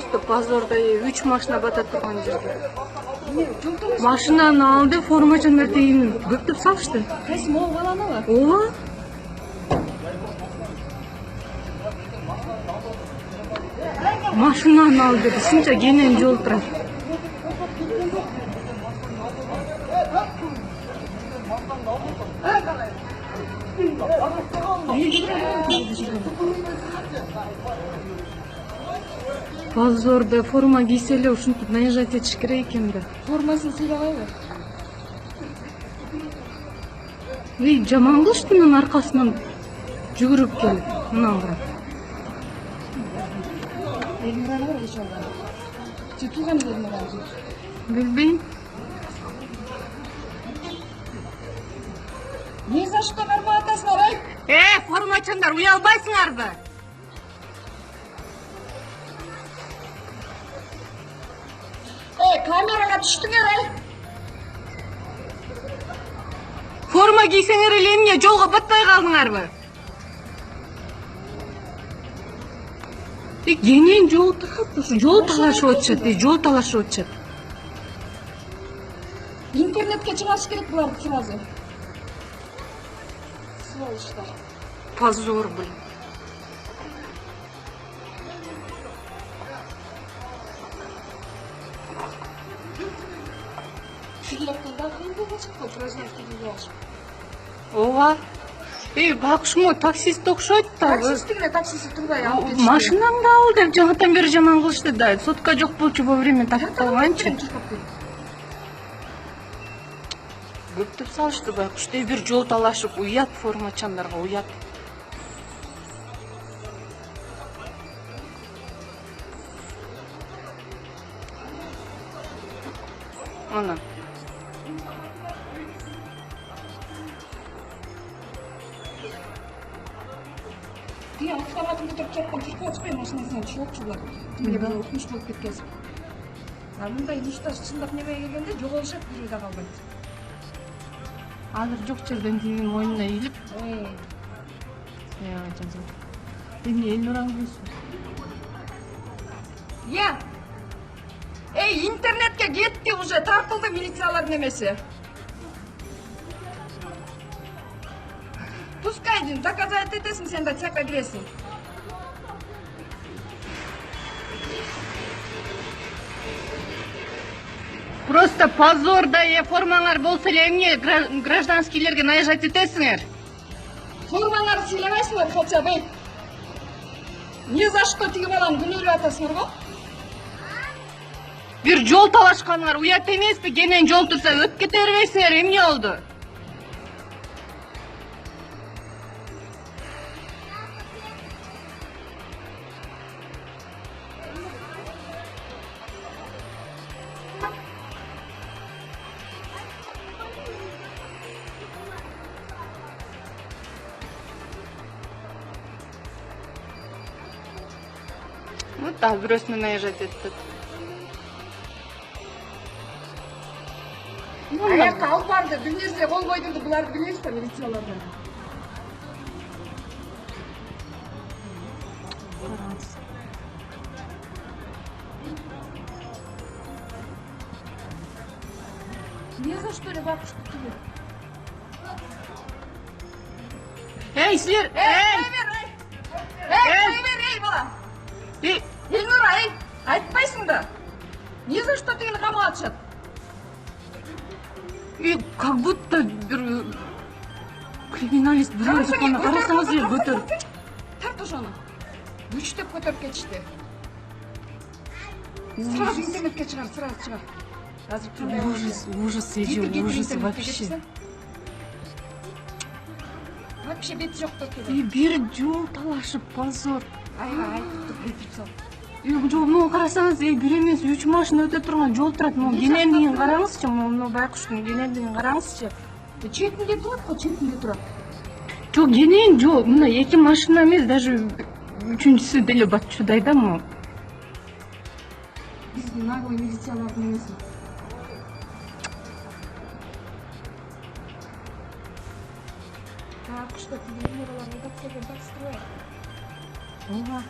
Просто позорда 3 машина бата турган жерде. Машинаны алды, формачандар тегин көктөп салышты. Кайсы могул баланыбы? Ооба. Машинаны алды, сынча кенен жол турат. Позорда форма кийсе эле ушинтип наезжать этиш керек экен да. Формасын сыйлабайбы? Жаман кылышты менин аркасынан жүгүрүп келип, мынан кара. Элмираны бар ишалда. Же тууган Элмираны? Билбейм. Не за что кармап атасыңар, ай? Формачандар, уялбайсыңарбы? Камерага түштүңөр, ай? Форма кийсеңер эле эмне жолго батпай калдыңарбы? Кенен жол турат, жол талашып атышат, жол талашып атышат. Интернетке чыгаш керек буларды сразу. Сволочтар. Позор, блин. Ооба. Бакышмо таксист окшойт да. Таксистине таксиси турбай алып кетишти. Машинаңды ал деп жаңадан бери жаман кылышты да. Сотка жок болчу вовремя тапып калганчы. Көптөп салышты байкуштей бир жол талашып, уят формачандарга, уят. Ана. Ия, автоматын көтөрүп жаткан түркө ачпай машинасынан түшүп булар. Тимге бала окумуш болуп кеткенсиң. Мындай иштер чындап немеге келгенде жоголушат, бир да калбайт. Азыр жок жерден тигинин мойнуна ийилип. Жазам. Эмне Элнураны көрсүң? Я! Интернетке кетти уже, тартылды милициялардын немеси. Пускай доказать этесиң, сен да цека киресиң. Просто позор да, формаңар болсо эле эмне гражданскийлерге наезжать этесиңер? Формаңарды сыйлабайсыңар хотя бы. Ни за что тиги баланы күнөөлөп атасыңар го? Бир жол талашканыңар уят эмеспи? Кенен жол турса өтүп кете бербейсиңер, эмне болду? Вот так, бирөөсүнө наезжать этти. Аякка алып барды, бир нерсе кол койдурду, буларды билесиз да, милициялардан. Не за что ли бабушка тебе? Силер, Эй, бала! Эльнура, айтпайсың да? Не за что тигини камап атышат? Как будто бир криминалист бирөө жатканда карасаңыз эле көтөрүп. Тарт ошону. Күчтөп көтөрүп кетишти. Сразу интернетке чыгар, сразу чыгар. Ужас, ужас вообще. Вообще бет жок токи. Бир жол талашып, позор. Ай, кетип сал. Могу карасаңыз, бир эмес 3 машина өтө турган жол турат. Могу кенендигин караңызчы, могу байкуштун кенендигин караңызчы. Четинде турат го, четинде турат. Жок, кенен жол, мына 2 машина эмес, даже 3-үчүсү деле батчудай да могу. Биз наглый милициялардын эмеси. Так, что ты не умерла, не так себе так строить. Ооба.